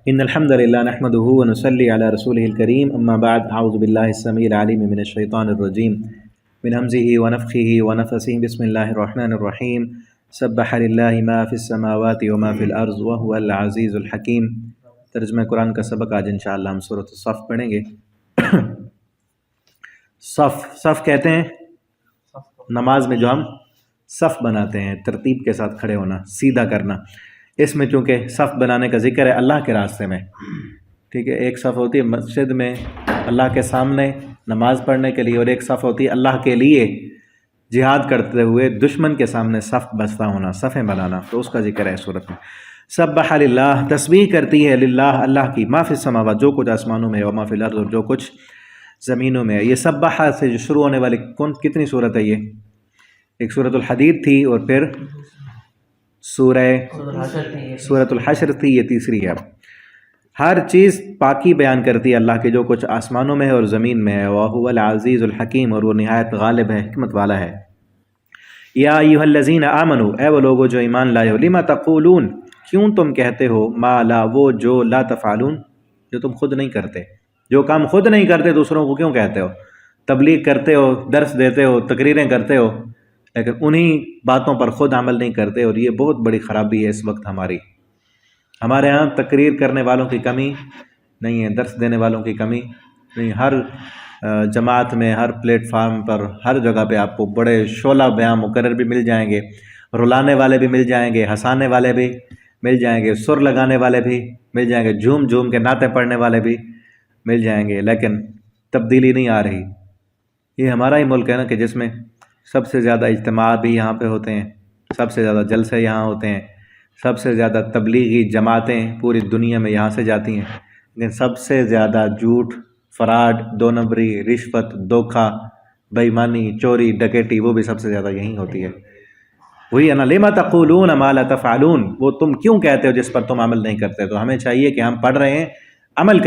إن الحمد لله نحمده ونصلي على رسوله الكريم أما بعد أعوذ بالله السميع العليم من الشيطان الرجيم من همزه ونفخه ونفثه بسم الله الرحمن الرحيم سبح لله ما في السماوات وما في الأرض وهو العزيز الحكيم۔ ترجمہ قرآن کا سبق آج انشاءاللہ ہم سورۃ الصف پڑھیں گے۔ صف کہتے ہیں نماز میں جو ہم صف بناتے ہیں، ترتیب کے ساتھ کھڑے ہونا، سیدھا کرنا۔ اس میں چونکہ صف بنانے کا ذکر ہے اللہ کے راستے میں، ٹھیک ہے، ایک صف ہوتی ہے مسجد میں اللہ کے سامنے نماز پڑھنے کے لیے، اور ایک صف ہوتی ہے اللہ کے لیے جہاد کرتے ہوئے دشمن کے سامنے صف بستہ ہونا، صفیں بنانا، تو اس کا ذکر ہے سورت میں۔ سبح للہ، تسبیح کرتی ہے للہ اللہ کی، ما فی السماوات جو کچھ آسمانوں میں ہے، وما فی الارض اور جو کچھ زمینوں میں ہے۔ یہ سبح سے جو شروع ہونے والی کتنی صورت ہے؟ یہ ایک سورۃ الحدید تھی، اور پھر سورۃ الحشر تھی، یہ تیسری ہے۔ ہر چیز پاکی بیان کرتی ہے اللہ کے، جو کچھ آسمانوں میں ہے اور زمین میں ہے۔ وَهُوَ الْعَزِيزُ الْحَكِيمُ، اور وہ نہایت غالب ہے، حکمت والا ہے۔ یا ایھا الذین آمنوا، اے وہ لوگو جو ایمان لائے ہو، لما تقولون، کیوں تم کہتے ہو، ما لا، وہ جو لا تفعلون، جو تم خود نہیں کرتے، جو کام خود نہیں کرتے دوسروں کو کیوں کہتے ہو؟ تبلیغ کرتے ہو، درس دیتے ہو، تقریریں کرتے ہو، لیکن انہی باتوں پر خود عمل نہیں کرتے، اور یہ بہت بڑی خرابی ہے اس وقت ہمارے ہاں تقریر کرنے والوں کی کمی نہیں ہے، درس دینے والوں کی کمی نہیں۔ ہر جماعت میں، ہر پلیٹ فارم پر، ہر جگہ پہ آپ کو بڑے شعلہ بیاں مقرر بھی مل جائیں گے، رلانے والے بھی مل جائیں گے، ہنسانے والے بھی مل جائیں گے، سر لگانے والے بھی مل جائیں گے، جھوم جھوم کے نعتیں پڑھنے والے بھی مل جائیں گے، لیکن تبدیلی نہیں آ رہی۔ یہ ہمارا ہی ملک ہے نا کہ جس میں سب سے زیادہ اجتماع بھی یہاں پہ ہوتے ہیں، سب سے زیادہ جلسے یہاں ہوتے ہیں، سب سے زیادہ تبلیغی جماعتیں پوری دنیا میں یہاں سے جاتی ہیں، لیکن سب سے زیادہ جھوٹ، فراڈ، دو نمبری، رشوت، دھوکہ، بے ایمانی، چوری، ڈکیٹی، وہ بھی سب سے زیادہ یہیں ہوتی ہے۔ وہی ہے نا، لما تقولون ما لا تفعلون، وہ تم کیوں کہتے ہو جس پر تم عمل نہیں کرتے۔ تو ہمیں چاہیے کہ ہم پڑھ رہے ہیں، عمل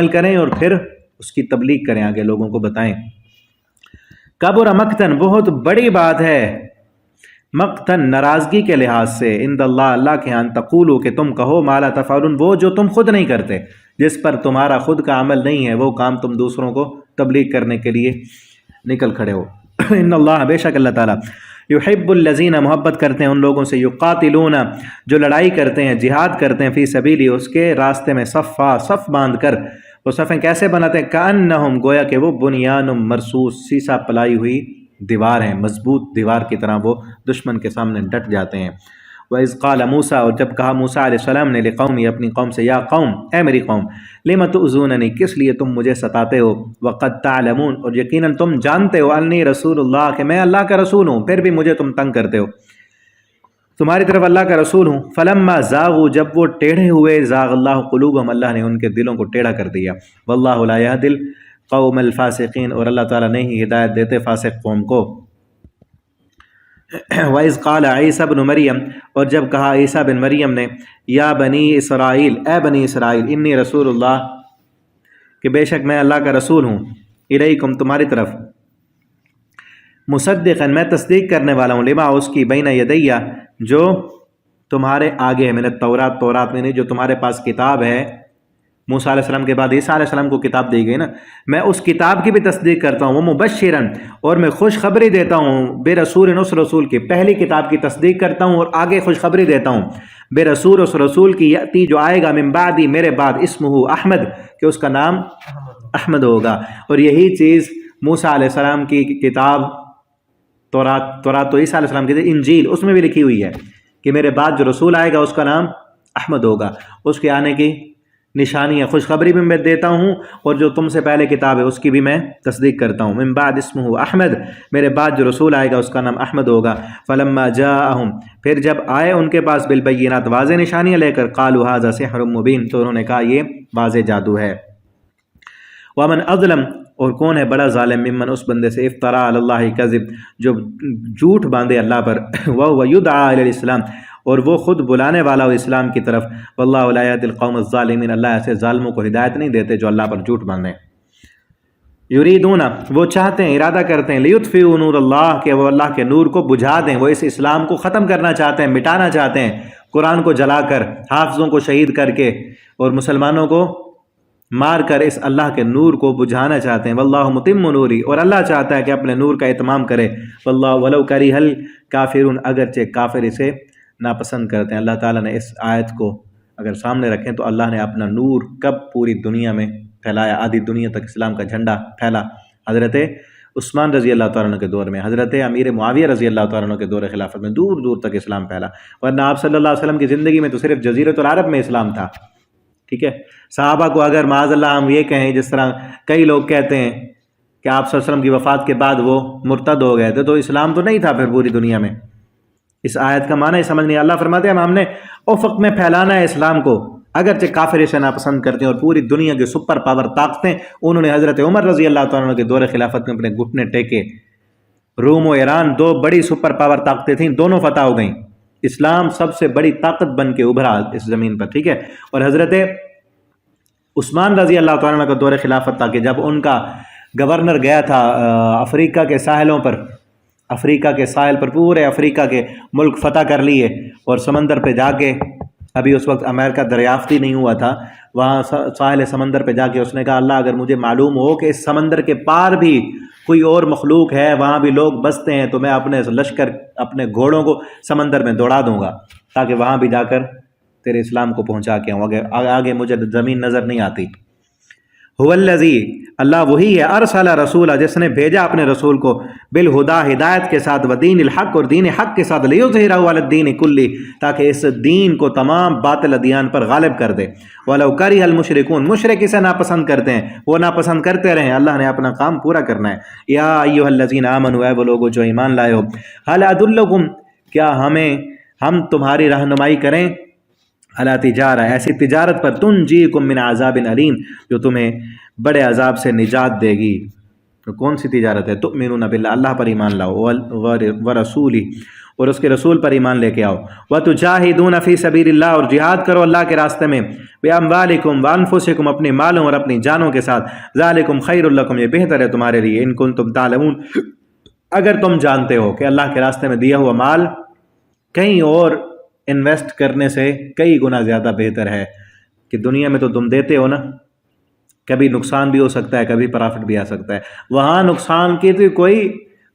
کریں اور پھر اس کی تبلیغ کریں، آگے لوگوں کو بتائیں۔ کبر مقتن، بہت بڑی بات ہے، مقتن ناراضگی کے لحاظ سے، عند اللہ اللہ کے ہاں، تقولو کہ تم کہو، ما لا تفعلون وہ جو تم خود نہیں کرتے، جس پر تمہارا خود کا عمل نہیں ہے، وہ کام تم دوسروں کو تبلیغ کرنے کے لیے نکل کھڑے ہو۔ ان اللہ، بے شک اللہ تعالیٰ، یحب الذین، محبت کرتے ہیں ان لوگوں سے، یقاتلون جو لڑائی کرتے ہیں، جہاد کرتے ہیں، فی سبیلی اس کے راستے میں، صف باندھ کر۔ وہ صفیں کیسے بناتے ہیں؟ کأنہم، گویا کہ وہ بنیان مرصوص، سیسا پلائی ہوئی دیوار ہیں، مضبوط دیوار کی طرح وہ دشمن کے سامنے ڈٹ جاتے ہیں۔ وَإِذْ قَالَ مُوسیٰ، اور جب کہا موسیٰ علیہ السلام نے، لقومی، اپنی قوم سے، یا قوم، اے میری قوم، لِمَ تُؤْذُونَنِی، کس لیے تم مجھے ستاتے ہو، وَقَدْ تَعْلَمُونَ، اور یقیناً تم جانتے ہو، اَنِّی رسول اللہ، کہ میں اللہ کا رسول ہوں، پھر بھی مجھے تم تنگ کرتے ہو، تمہاری طرف اللہ کا رسول ہوں۔ فلما زاغوا، جب وہ ٹیڑھے ہوئے، زاغ اللہ قلوبہم، اللہ نے ان کے دلوں کو ٹیڑھا کر دیا۔ واللہ لا یہدی القوم الفاسقین، اور اللہ تعالیٰ نہیں ہدایت دیتے فاسق قوم کو۔ وَإِذْ قَالَ عِیسیٰ ابْنُ مَرْیَم، اور جب کہا عیسیٰ بن مریم نے، یا بنی اسرائیل، اے بنی اسرائیل، انی رسول اللہ، کہ بے شک میں اللہ کا رسول ہوں، الیکم، تمہاری طرف، مصدقاً، میں تصدیق کرنے والا ہوں، لما، اس کی، بین یدیہ، جو تمہارے آگے ہے، من التوراۃ، تورات میں نہیں، جو تمہارے پاس کتاب ہے، موسیٰ علیہ السلام کے بعد عیسیٰ علیہ السلام کو کتاب دی گئی نا، میں اس کتاب کی بھی تصدیق کرتا ہوں، وہ مبشراً، اور میں خوشخبری دیتا ہوں، بے رسول، اس رسول کی، پہلی کتاب کی تصدیق کرتا ہوں اور آگے خوشخبری دیتا ہوں، بے رسول، اس رسول کی، یأتی، جو آئے گا، من بعدی، میرے بعد، اسمہ احمد، کہ اس کا نام احمد ہوگا۔ اور یہی چیز موسیٰ علیہ السلام کی کتاب تورات تو عیسیٰ علیہ السلام کی تھی، انجیل، اس میں بھی لکھی ہوئی ہے کہ میرے بعد جو رسول آئے گا اس کا نام احمد ہوگا، اس کے آنے کی نشانی ہے، خوشخبری بھی میں دیتا ہوں، اور جو تم سے پہلے کتاب ہے اس کی بھی میں تصدیق کرتا ہوں۔ من بعد اسمہ احمد، میرے بعد جو رسول آئے گا اس کا نام احمد ہوگا۔ فلما جاءہم، پھر جب آئے ان کے پاس، بالبینات، واضح نشانیاں لے کر، قالوا ھذا سحر مبین، تو انہوں نے کہا یہ واضح جادو ہے۔ ومن اظلم، اور کون ہے بڑا ظالم، ممن، اس بندے سے، افترا علی اللہ کذب، جو جھوٹ باندھے اللہ پر، وہو یدعی الی الاسلام، اور وہ خود بلانے والا ہو اسلام کی طرف۔ واللہ لا یہدی القوم الظالمین، اللہ ایسے ظالموں کو ہدایت نہیں دیتے جو اللہ پر جھوٹ باندھیں۔ یریدون وہ چاہتے ہیں، ارادہ کرتے ہیں، لیطفئوا نور اللہ کہ وہ اللہ کے نور کو بجھا دیں، وہ اس اسلام کو ختم کرنا چاہتے ہیں، مٹانا چاہتے ہیں، قرآن کو جلا کر، حافظوں کو شہید کر کے اور مسلمانوں کو مار کر اس اللہ کے نور کو بجھانا چاہتے ہیں۔ واللہ متم نوری، اور اللہ چاہتا ہے کہ اپنے نور کا اتمام کرے۔ واللہ ولو کرہ الکافرون، اگرچہ کافر اسے ناپسند کرتے ہیں۔ اللہ تعالیٰ نے اس آیت کو اگر سامنے رکھیں تو اللہ نے اپنا نور کب پوری دنیا میں پھیلایا، آدھی دنیا تک اسلام کا جھنڈا پھیلا حضرت عثمان رضی اللہ تعالیٰ عنہ کے دور میں، حضرت امیر معاویہ رضی اللہ تعالیٰ عنہ کے دور خلافت میں دور دور تک اسلام پھیلا، ورنہ آپ صلی اللہ علیہ وسلم کی زندگی میں تو صرف جزیرۃ العرب میں اسلام تھا، ٹھیک ہے۔ صحابہ کو اگر معاذ اللہ ہم یہ کہیں جس طرح کئی لوگ کہتے ہیں کہ آپ صلی اللہ علیہ وسلم کی وفات کے بعد وہ مرتد ہو گئے تھے، تو اسلام تو نہیں تھا پھر پوری دنیا میں۔ اس آیت کا معنی سمجھ نہیں، اللہ فرماتے ہیں ہم نے افق میں پھیلانا ہے اسلام کو، اگرچہ کافر اسے ناپسند کرتے ہیں، اور پوری دنیا کے سپر پاور طاقتیں انہوں نے حضرت عمر رضی اللہ تعالیٰ عنہ کے دور خلافت میں اپنے گھٹنے ٹیکے۔ روم و ایران دو بڑی سپر پاور طاقتیں تھیں، دونوں فتح ہو گئیں، اسلام سب سے بڑی طاقت بن کے ابھرا اس زمین پر، ٹھیک ہے۔ اور حضرت عثمان رضی اللہ تعالیٰ عنہ کا دور خلافت تھا کہ جب ان کا گورنر گیا تھا افریقہ کے ساحلوں پر، افریقہ کے ساحل پر پورے افریقہ کے ملک فتح کر لیے، اور سمندر پہ جا کے، ابھی اس وقت امریکہ دریافت ہی نہیں ہوا تھا، وہاں ساحل سمندر پہ جا کے اس نے کہا اللہ اگر مجھے معلوم ہو کہ اس سمندر کے پار بھی کوئی اور مخلوق ہے، وہاں بھی لوگ بستے ہیں، تو میں اپنے لشکر، اپنے گھوڑوں کو سمندر میں دوڑا دوں گا تاکہ وہاں بھی جا کر تیرے اسلام کو پہنچا کے آؤں، آگے مجھے زمین نظر نہیں آتی۔ هو الذی، اللہ وہی ہے، ارسل رسولہ، جس نے بھیجا اپنے رسول کو، بالہدا، ہدایت کے ساتھ، ودین الحق، اور دین حق کے ساتھ، لیظہرہ علی الدین کلہ، تاکہ اس دین کو تمام باطل ادیان پر غالب کر دے۔ ولو کرہ المشرکون، مشرک اسے ناپسند کرتے ہیں، وہ ناپسند کرتے رہیں، اللہ نے اپنا کام پورا کرنا ہے۔ یا ایھا الذین آمنوا، اے وہ لوگو جو ایمان لائے ہو، ھل ادلکم، کیا ہم تمہاری رہنمائی کریں، علی تجارہ، ایسی تجارت پر، تنجیکم من عذاب علیم، جو تمہیں بڑے عذاب سے نجات دے گی۔ تو کون سی تجارت ہے؟ تؤمنون باللہ، اللہ پر ایمان لاؤ، ورسولہ، اور اس کے رسول پر ایمان لے کے آؤ، وتجاہدون فی سبیل اللہ، اور جہاد کرو اللہ کے راستے میں، باموالکم وانفسکم، اپنے مالوں اور اپنی جانوں کے ساتھ، ذالکم خیر لکم، یہ بہتر ہے تمہارے لیے، ان کنتم تعلمون، اگر تم جانتے ہو کہ اللہ کے راستے میں دیا ہوا مال کہیں اور انویسٹ کرنے سے کئی گنا زیادہ بہتر ہے، کہ دنیا میں تو تم دیتے ہو نا، کبھی نقصان بھی ہو سکتا ہے، کبھی پرافٹ بھی آ سکتا ہے، وہاں نقصان کی تو کوئی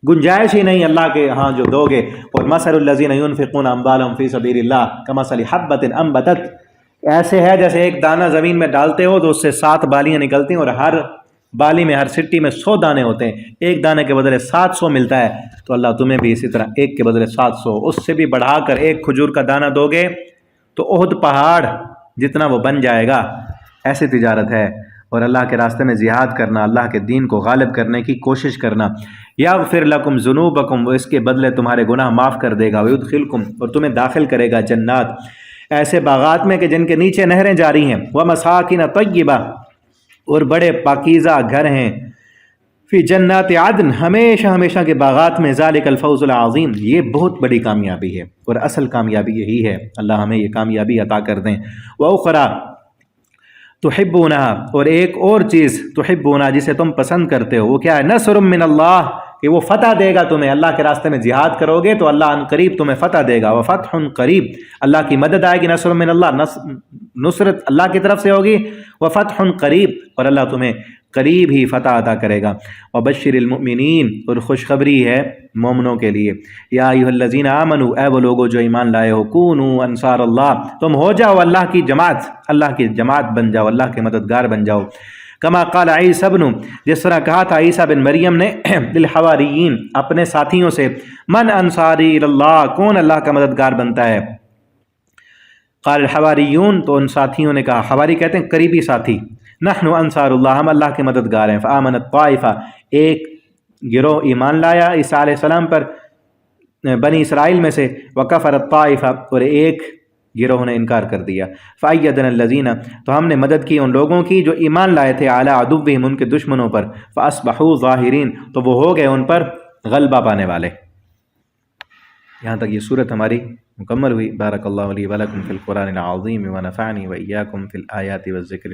گنجائش ہی نہیں اللہ کے ہاں جو دو گے۔ اور مثل الذین ينفقون اموالهم فی سبیل اللہ کمثل حبۃ انبتت، ایسے ہے جیسے ایک دانہ زمین میں ڈالتے ہو تو اس سے 7 بالیاں نکلتی ہیں، اور ہر بالی میں، ہر سٹی میں 100 دانے ہوتے ہیں، ایک دانے کے بدلے 700 ملتا ہے، تو اللہ تمہیں بھی اسی طرح ایک کے بدلے 700، اس سے بھی بڑھا کر ایک کھجور کا دانہ دو گے تو احد پہاڑ جتنا وہ بن جائے گا۔ ایسی تجارت ہے۔ اور اللہ کے راستے میں جہاد کرنا، اللہ کے دین کو غالب کرنے کی کوشش کرنا۔ یغفر لکم ذنوبکم، وہ اس کے بدلے تمہارے گناہ معاف کر دے گا، ویدخلکم، اور تمہیں داخل کرے گا جنات، ایسے باغات میں کہ جن کے نیچے نہریں جاری ہیں، ومساکن طیبہ، اور بڑے پاکیزہ گھر ہیں، فی جنات عدن، ہمیشہ ہمیشہ کے باغات میں، ذالک الفوز العظیم، یہ بہت بڑی کامیابی ہے، اور اصل کامیابی یہی ہے، اللہ ہمیں یہ کامیابی عطا کر دیں۔ وأخرى تحبونہا، اور ایک اور چیز، تحبونہا، جسے تم پسند کرتے ہو، وہ کیا ہے؟ نصر من اللہ، کہ وہ فتح دے گا تمہیں، اللہ کے راستے میں جہاد کرو گے تو اللہ ان قریب تمہیں فتح دے گا، وفتح قریب، اللہ کی مدد آئے گی، نصر من اللہ، نصرت اللہ کی طرف سے ہوگی، وفتح قریب، اور اللہ تمہیں قریب ہی فتح عطا کرے گا۔ وبشر المؤمنین، اور خوشخبری ہے مومنوں کے لیے، یا ایھا الذین آمنوا، اے وہ لوگو جو ایمان لائے ہو، کونوا انصار اللہ، تم ہو جاؤ اللہ کی جماعت، اللہ کی جماعت بن جاؤ، اللہ کے مددگار بن جاؤ۔ کما قال عیسی ابن، جس طرح کہا تھا عیسیٰ بن مریم نے، للحواریین، اپنے ساتھیوں سے، من انصاری اللہ، کون اللہ کا مددگار بنتا ہے؟ قال الحواریون، تو ان ساتھیوں نے کہا، حواری کہتے ہیں قریبی ساتھی، نحن انصار اللہ، ہم اللہ کے مددگار ہیں۔ فآمنت طائفہ، ایک گروہ ایمان لایا عیسیٰ علیہ السلام پر بنی اسرائیل میں سے، وکفرت طائفہ، اور ایک گروہ نے انکار کر دیا۔ فأیدنا الذین، تو ہم نے مدد کی ان لوگوں کی جو ایمان لائے تھے، علی عدوہم، ان کے دشمنوں پر، فاصبحوا ظاہرین، تو وہ ہو گئے ان پر غلبہ پانے والے۔ یہاں تک یہ صورت ہماری مکمل ہوئی۔ بارک اللہ لی ولکم فی القرآن العظیم ونفعنی وإیاکم فی الآیات والذکر